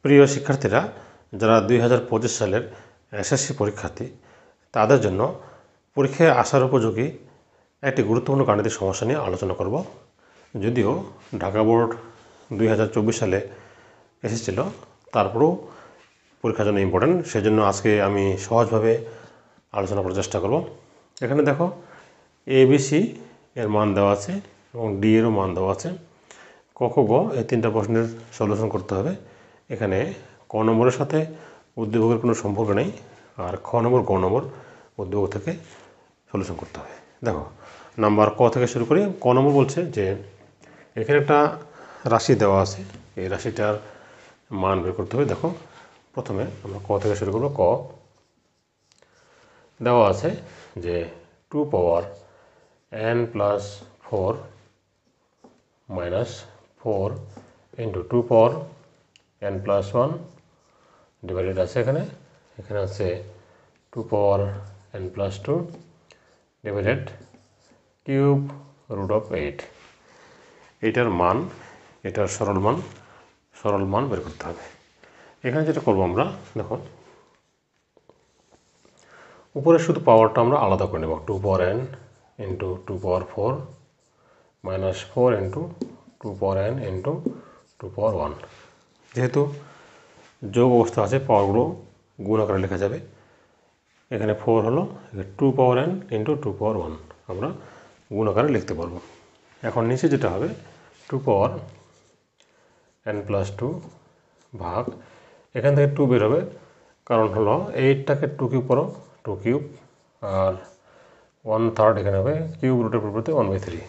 প্রিয় শিক্ষার্থীরা, যারা 2025 সালের এসএসসি পরীক্ষার্থী, তাদের জন্য পরীক্ষায় আসার উপযোগী একটি গুরুত্বপূর্ণ গাণিতিক সমস্যা নিয়ে আলোচনা করব। যদিও ঢাকা বোর্ড 2024 সালে এসেছিল, তারপরেও পরীক্ষার জন্য ইম্পর্টেন্ট, সেজন্য আজকে আমি সহজভাবে আলোচনা করার চেষ্টা করব। এখানে দেখো ABC এর মান দেওয়া আছে এবং ডি এরও মান দেওয়া আছে। ক, খ, গ এই তিনটা প্রশ্নের সলিউশন করতে হবে। এখানে ক নম্বরের সাথে উদ্দীপকের কোনো সম্পর্ক নেই, আর খ নম্বর, গ নম্বর উদ্দীপক থেকে সলিউশন করতে হবে। দেখো নাম্বার ক থেকে শুরু করি। ক নম্বর বলছে যে এখানে একটা রাশি দেওয়া আছে, এই রাশিটার মান বের করতে হবে। দেখো প্রথমে আমরা ক থেকে শুরু করব। ক দেওয়া আছে যে 2 power n plus 4 minus 4 into 2 power n plus 1 divided আছে এখানে আছে 2 power n plus 2 divided cube root of 8। এইটার মান, এটার সরল মান বের করতে হবে। এখানে যেটা করবো আমরা, দেখো উপরে শুধু পাওয়ারটা আমরা আলাদা করে নেব। 2 পাওয়ার n ইন্টু 2 পাওয়ার 4 minus 4 into 2 power n into 2 পাওয়ার 1। যেহেতু যোগ অবস্থা আছে, পাওয়ারগুলো গুণ আকারে লেখা যাবে। এখানে 4 হলো 2 পাওয়ার n ইন্টু 2 পাওয়ার 1, আমরা গুণ আকারে লিখতে পারবো। এখন নিচে যেটা হবে 2 পাওয়ার n প্লাস 2 ভাগ, এখান থেকে 2 বের হবে, কারণ হলো 8টাকে 2 কিউব করো, 2 কিউব, আর 1/3 এখানে হবে কিউব রুটের পরিবর্তে 1/3।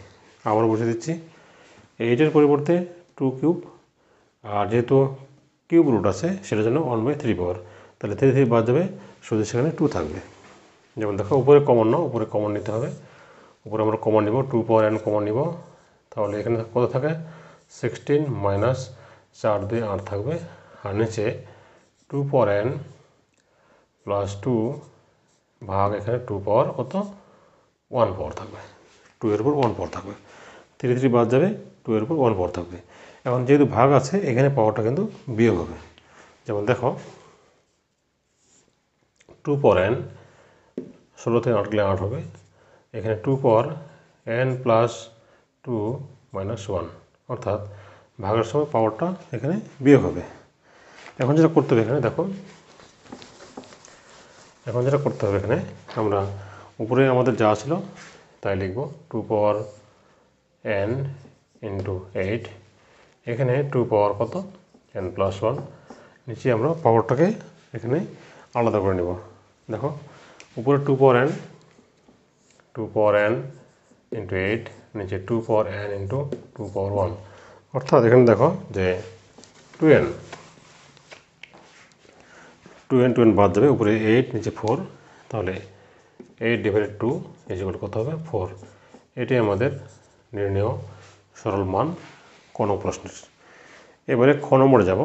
আবার বসে দিচ্ছি 8-এর পরিবর্তে 2 কিউব, আর যেহেতু কিউব রুট আছে সেটার জন্য 1/3 পাওয়ার, তাহলে 3 বাদ যাবে, শুধু সেখানে 2 থাকবে। যেমন দেখো উপরে কমন নাও, উপরে কমন নিতে হবে। উপরে আমরা কমন নিব, 2 পাওয়ার n কমন নিব, তাহলে এখানে কত থাকে 16 মাইনাস 4 2 8 থাকবে, আর নিচে 2 পাওয়ার n প্লাস 2 ভাগ এখানে 2 পাওয়ার কত 1 পাওয়ার থাকবে, 2 এর উপর 1 পাওয়ার থাকবে। 3 বাদ যাবে, 2 এর উপর 1 পাওয়ার থাকবে। এখন যেহেতু ভাগ আছে, এখানে পাওয়ারটা কিন্তু বিয়োগ হবে। যেমন দেখো 2 পাওয়ার n 16 থেকে 8 গেলে 8 হবে, এখানে 2 পাওয়ার n প্লাস 2 মাইনাস 1, অর্থাৎ ভাগের সময় পাওয়ারটা এখানে বিয়োগ হবে। এখন যেটা করতে হবে এখানে দেখো, এখানে আমরা উপরে আমাদের যা ছিল তাই লিখব, 2 পাওয়ার n ইন্টু 8, এখানে 2 পাওয়ার কত n প্লাস 1, নিচে আমরা পাওয়ারটাকে এখানে আলাদা করে নেব। দেখো উপরে 2 পাওয়ার n ইন্টু 8, নিচে 2 পাওয়ার n ইন্টু 2 পাওয়ার 1, অর্থাৎ এখানে দেখো যে 2n বাদ যাবে, উপরে 8 নিচে 4, তাহলে 8 ডিভাইডেড 2 ইকুয়াল কত হবে 4। এটাই আমাদের নির্ণেয় সরল মান ক নম্বর প্রশ্নের। এবারে খ নম্বরে যাব।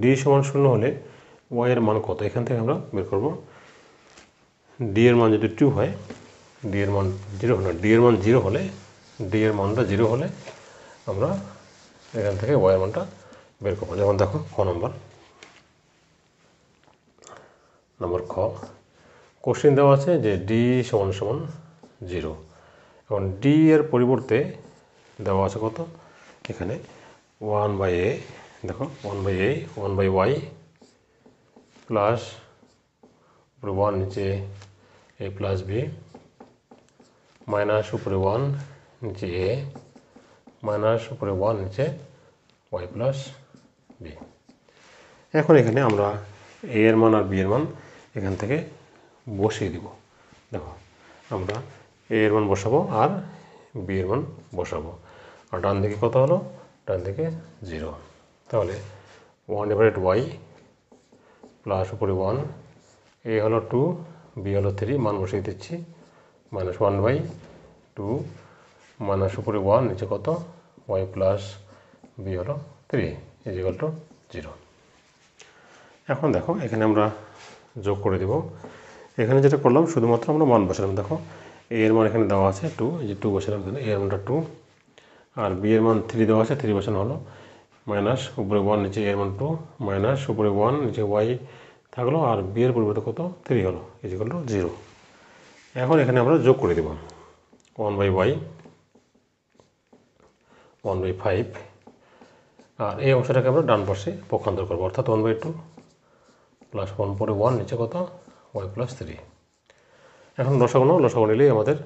ডি সমান 0 হলে ওয়াই এর মান কত, এখান থেকে আমরা বের করব। ডি এর মান যদি 2 হয়, ডি এর মান 0 হলে, ডি এর মান 0 হলে, ডি এর মানটা 0 হলে আমরা এখান থেকে ওয়াই এর মানটা বের করবো। যেমন দেখো খ নম্বর খ কোশ্চেন দেওয়া আছে যে ডি সমান 0। এখন ডি এর পরিবর্তে দেওয়া আছে কত, এখানে 1/a, দেখো 1/a 1/y প্লাস উপরে 1 নিচে a প্লাস b মাইনাস উপরে 1 নিচে a মাইনাস উপরে 1 নিচে y প্লাস b। এখন এখানে আমরা a এর মান আর b এর মান এখান থেকে বসিয়ে দিব। দেখো আমরা a এর মান বসাবো আর b এর মান বসাবো, আর ডান দিকে কত হলো, ডান দিকে 0, তাহলে 1/y প্লাস উপরে 1, a হলো 2, b হলো 3, মান বসিয়ে দিচ্ছি, মাইনাস 1/2 মাইনাস উপরে 1 নিচে কত y প্লাস b হলো 3 ইকুয়াল টু 0। এখন দেখো এখানে আমরা যোগ করে দেব। এখানে যেটা করলাম শুধুমাত্র আমরা মান বসালাম। দেখো a এর মান এখানে দেওয়া আছে 2, এই যে 2 বসালাম, এখানে a এর মানটা 2, আর b এর মান 3 দেওয়া আছে, 3 বসানো হলো। মাইনাস উপরে 1 নিচে এর মান 2 মাইনাস উপরে 1 নিচে y থাকলো আর b এর পরিবর্তে কত 3 হলো ইকুয়াল টু 0। এখন এখানে আমরা যোগ করে দেব 1/y 1/5 আর এই অংশটাকে আমরা ডান পাশে পক্ষান্তর করবো অর্থাৎ 1/2 প্লাস 1 পরে 1 নিচে কত y প্লাস 3। এখন লসাগু নিলেই আমাদের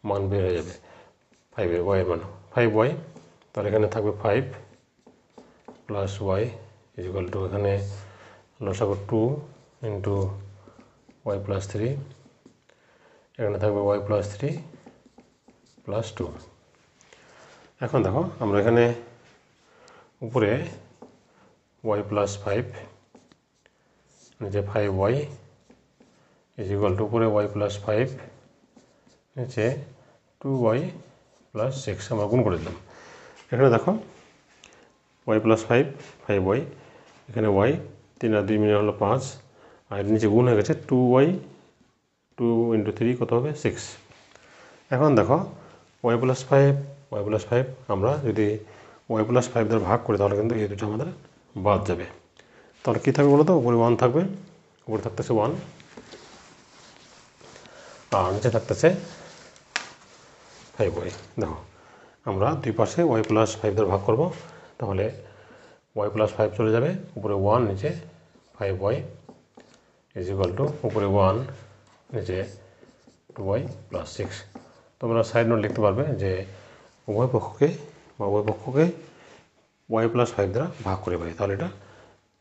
মান বের হয়ে যাবে 5 y এর মান 5y, তাহলে এখানে থাকবে 5 প্লাস y ইকুয়াল টু এখানে লসাগু 2 ইন্টু y প্লাস 3, এখানে থাকবে y প্লাস 3 প্লাস 2। এখন দেখো আমরা এখানে উপরে y প্লাস 5 নিচে 5y ইকুয়াল টু উপরে y প্লাস 5 নিচে 2y প্লাস 6 আমরা গুণ করে দিলাম। এখানে দেখো y প্লাস 5y, এখানে y 3 আর 2 মিলে হলো 5 আর নিচে গুণ হয়ে গেছে 2y 2 ইন্টু 3 কত হবে 6। এখন দেখো y প্লাস 5 আমরা যদি y প্লাস 5 দ্বারা ভাগ করি তাহলে কিন্তু এই দুটো আমাদের বাদ যাবে। তাহলে কী থাকবে বলো তো, উপরে 1 থাকবে, উপরে থাকতেছে 1 আর নিচে থাকতেছে 5y। দেখো আমরা দুই পাশে y প্লাস 5 দ্বারা ভাগ করব, তাহলে y প্লাস 5 চলে যাবে, উপরে 1 নিচে 5y ইজ ইকুয়াল টু উপরে 1 নিচে 2y প্লাস 6। তোমরা সাইড নোট লিখতে পারবে যে উভয় পক্ষকে y প্লাস 5 দ্বারা ভাগ করে পাই, তাহলে এটা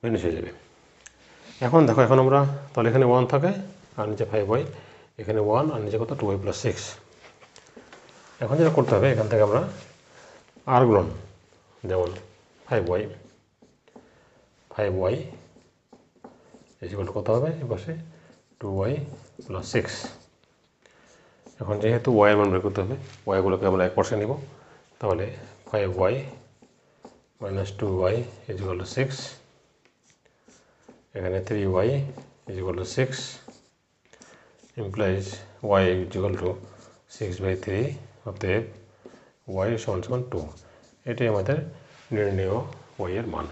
ম্যানেজ হয়ে যাবে। এখন দেখো এখন আমরা তাহলে এখানে 1 থাকে আর নিচে 5y, এখানে 1 আর নিচে কত 2y প্লাস 6। এখন যেটা করতে হবে এখান থেকে আমরা আর গুণন, যেমন 5y ইকুয়াল টু কত হবে এই পাশে 2y প্লাস 6। এখন যেহেতু y এর মান বের করতে হবে, yগুলোকে আমরা এক পাশে নিব, তাহলে 5y minus 2y equal to 6, এখানে 3y equal to 6 implies y equal to 6/3, অতএব y সমান 2। এটাই আমাদের নির্ণেয় y এর মান।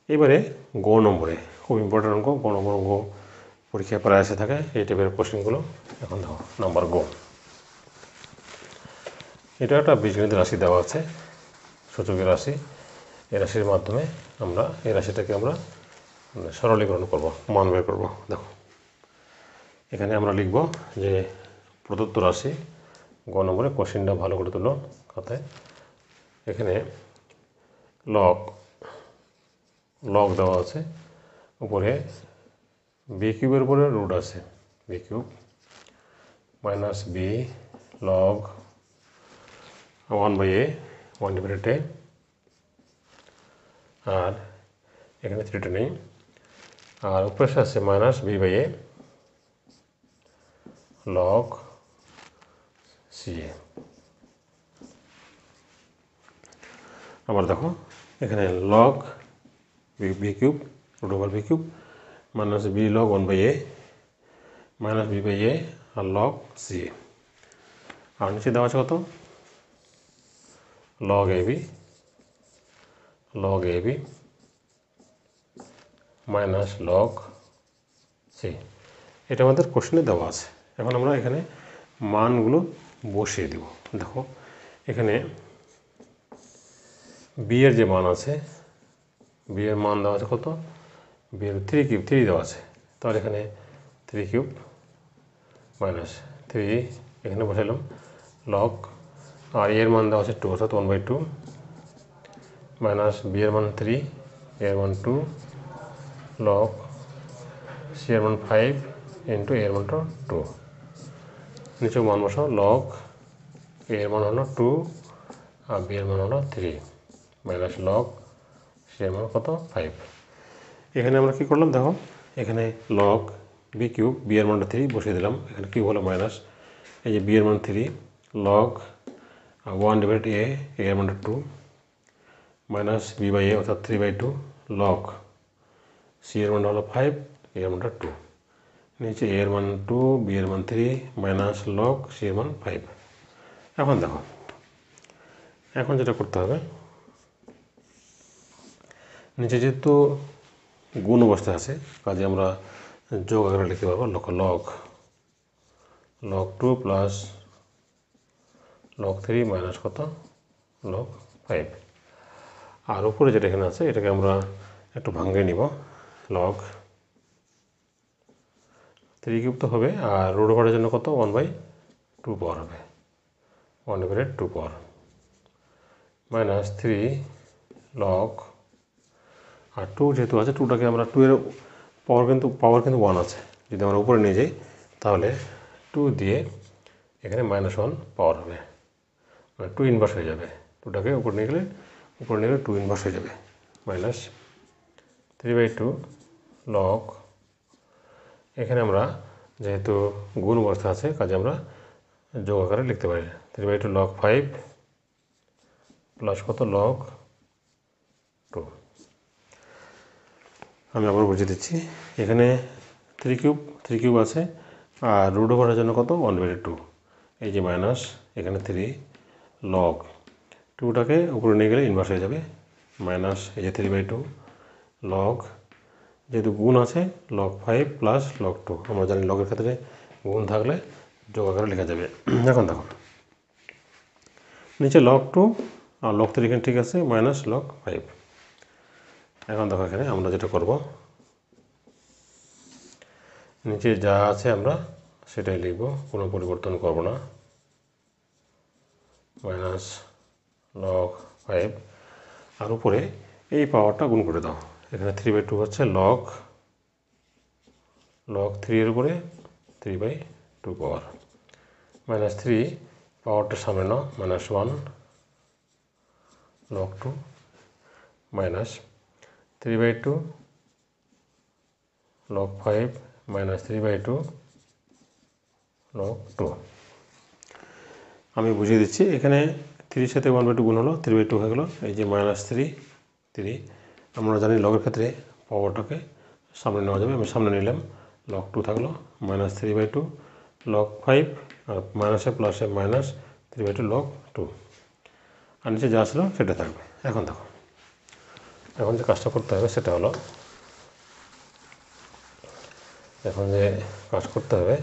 এবারে গ নম্বরে খুব ইম্পর্টেন্ট অঙ্ক, গ নম্বর অঙ্ক পরীক্ষায় প্রায় আসে থাকে এই টাইপের কোশ্চেনগুলো। এখন দেখো নাম্বার গ, এটা একটা বীজগণিত রাশি দেওয়া আছে, সূচকের রাশি। এই রাশির মাধ্যমে আমরা এই রাশিটাকে আমরা সরলীকরণ করব, মান বের করব। দেখো এখানে আমরা লিখব যে প্রদত্ত রাশি, গ নম্বরে কোশ্চেনটা ভালো করে তুলো খাতায়। এখানে লগ দেওয়া আছে, উপরে বি কিউবের উপরে রুট আছে, B cube minus B log 1/a 1/a, আর এখানে 3টা নেই, আর উপরে আছে মাইনাস b/a লগ ca। আবার দেখো এখানে log B cube root over B cube minus B log 1/a minus b/a আর লগ ca, আর নিচে দেওয়া আছে কত log ab minus log C. এটা আমাদের কোশ্চেনে দেওয়া আছে। এখন আমরা এখানে মানগুলো বসিয়ে দেব। দেখো এখানে বি এর যে মান আছে, বি এর মান দেওয়া আছে কত, বি এর 3 কিউব 3 দেওয়া আছে, তাহলে এখানে 3 কিউব মাইনাস 3 এখানে বসাইলাম লগ, আর এর মান দেওয়া আছে 2 অর্থাৎ 1/2 মাইনাস বি এর মান 3, এর মান 2 লগ সি এর মান 5 ইন্টু এর মানটা 2, নিচে মান বসাও লগ এর মান হলো 2 আর বি এর মান হলো 3 মাইনাস লগ সি এর মান কত 5। এখানে আমরা কি করলাম দেখো, এখানে লগ বি কিউব বি এর মানটা 3 বসিয়ে দিলাম, এখানে কিউব হলো মাইনাস, এই যে বি এর মান 3 লগ 1/a এর মানটা 2 মাইনাস b/a অর্থাৎ 3/2 লগ সি এর মান হলো 5 এর মানটা 2, নিচে এর মান 2 বি এর মান 3 মাইনাস লগ সি এর মান 5। এখন দেখো এখন যেটা করতে হবে নিচে যেহেতু গুণ অবস্থায় আছে কাজে আমরা যোগ আকারে লিখতে পারবো লগ 2 প্লাস লগ 3 মাইনাস কত লগ 5। আর উপরে যেটা এখানে আছে এটাকে আমরা একটু ভাঙিয়ে নিব, লগ 3 কিউব তো হবে, আর রুট ওভারের জন্য কত 1/2 পাওয়ার হবে, 1/2 পাওয়ার মাইনাস 3 লগ, আর 2 যেহেতু আছে 2টাকে আমরা 2 এর পাওয়ার কিন্তু 1 আছে, যদি আমরা উপরে নিয়ে যাই তাহলে 2 দিয়ে এখানে -1 পাওয়ার হবে, মানে 2 ইনভার্স হয়ে যাবে। 2টাকে উপরে নিয়ে গেলে 2 ইনভার্স হয়ে যাবে, মাইনাস 3/2 লগ, এখানে আমরা যেহেতু গুণ অবস্থা আছে কাজে আমরা যোগ আকারে লিখতে পারি 3/2 লগ 5 প্লাস কত লগ 2। আমি আবার বুঝিয়ে দিচ্ছি, এখানে 3 কিউব আছে, আর রুট ওভারের জন্য কত 1/2, এই যে মাইনাস এখানে 3 লগ 2টাকে উপরে নিয়ে গেলে ইনভার্স হয়ে যাবে, মাইনাস এই যে 3/2 লগ, যেহেতু গুণ আছে লগ 5 প্লাস লগ 2, আমরা জানি লগের ক্ষেত্রে গুণ থাকলে যোগ আকারে লেখা যাবে। এখন দেখো নিচে লগ 2 আর লগ 3 এখানে ঠিক আছে, মাইনাস লগ 5। এখন দেখো এখানে আমরা যেটা করব, নিচে যা আছে আমরা সেটাই লিখব, কোনো পরিবর্তন করব না, মাইনাস লগ 5, আর উপরে এই পাওয়ারটা গুণ করে দাও, এখানে 3/2 হচ্ছে লগ 3 এর উপরে 3/2 পাওয়ার, মাইনাস 3 পাওয়ারটা সামনে নাও, -1 log 2 minus 3/2 log 5 minus 3/2 log 2। আমি বুঝিয়ে দিচ্ছি, এখানে 3 সাথে 1/2 গুণ হলো 3/2 হয়ে গেলো, এই যে -3 আমরা জানি লগের ক্ষেত্রে পাওয়ারটাকে সামনে নেওয়া যাবে, আমি সামনে নিলাম, লগ 2 থাকলো -3/2 লগ 5, আর মাইনাসে প্লাসে মাইনাস 3/2 লগ 2, আর নিচে যা ছিল সেটা থাকবে। এখন দেখো এখন যে কাজটা করতে হবে সেটা হলো, এখন যে কাজ করতে হবে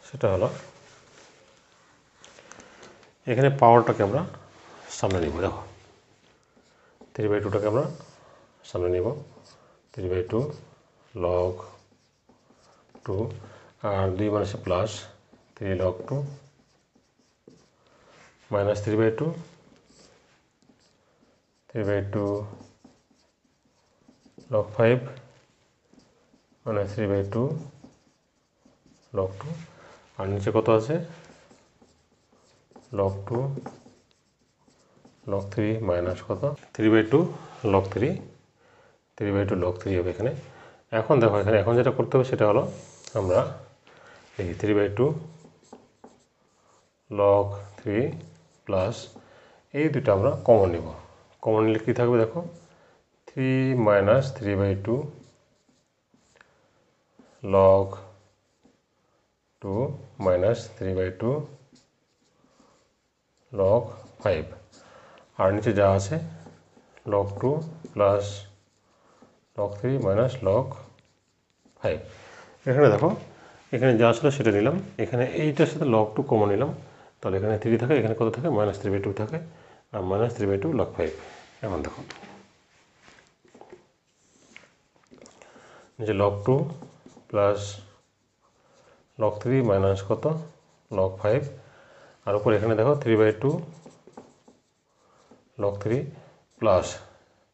সেটা হলো এখানে পাওয়ারটাকে আমরা সামনে নিব, দেখো 3/2টাকে আমরা সামনে নিব, 3/2 লগ 2, আর 2 মাইনাসে plus 3 log 2 minus 3/2 log 5 minus 3/2 log 2, আর নিচে কত আছে লগ 2 লগ 3 মাইনাস কত 3/2 লগ 3 লগ 3 হবে এখানে। এখন দেখো এখানে এখন যেটা করতে হবে সেটা হলো আমরা এই 3/2 লগ 3 প্লাস এই দুটো আমরা কমন নিব, কমন নিলে কী থাকবে দেখো 3 মাইনাস 3/2 লগ 2 মাইনাস 3/2 লগ 5, আর নিচে যা আছে log 2 plus log 3 minus log 5। এখানে দেখো এখানে যা ছিল সেটা নিলাম, এখানে এইটার সাথে লগ 2 কমন নিলাম, তাহলে এখানে 3 থাকে, এখানে কত থাকে -3/2 থাকে, আর -3/2 লগ 5। এখন দেখো নিচে লগ 2 প্লাস লগ 3 মাইনাস কত লগ 5, আর উপরে এখানে দেখো 3/2 লগ 3 প্লাস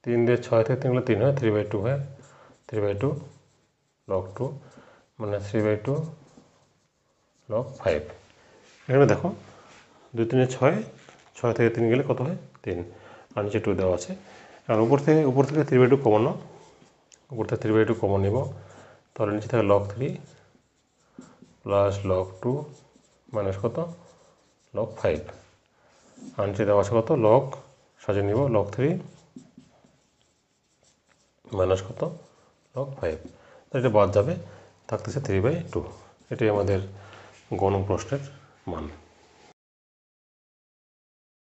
3 দিয়ে 6 থেকে 3 হলে 3 হয়, 3/2 হয়, 3/2 লগ 2 মানে 3/2 লগ 5। এখানে দেখো 2 3 6, 6 থেকে 3 গেলে কত হয় 3, আর নিচে 2 দেওয়া আছে, আর উপর থেকে 3/2 কমন নাও, উপর থেকে 3/2 কমন নিব, তাহলে নিচে থাকে লগ 3 প্লাস লগ 2 মাইনাস কত লগ 5, আর নিচে দেওয়া আছে কত লগ সাজিয়ে নিব লগ 3 মাইনাস কত লগ 5, এটা বাদ যাবে, থাকতেছে 3/2। এটাই আমাদের গণ প্রশ্নের মান।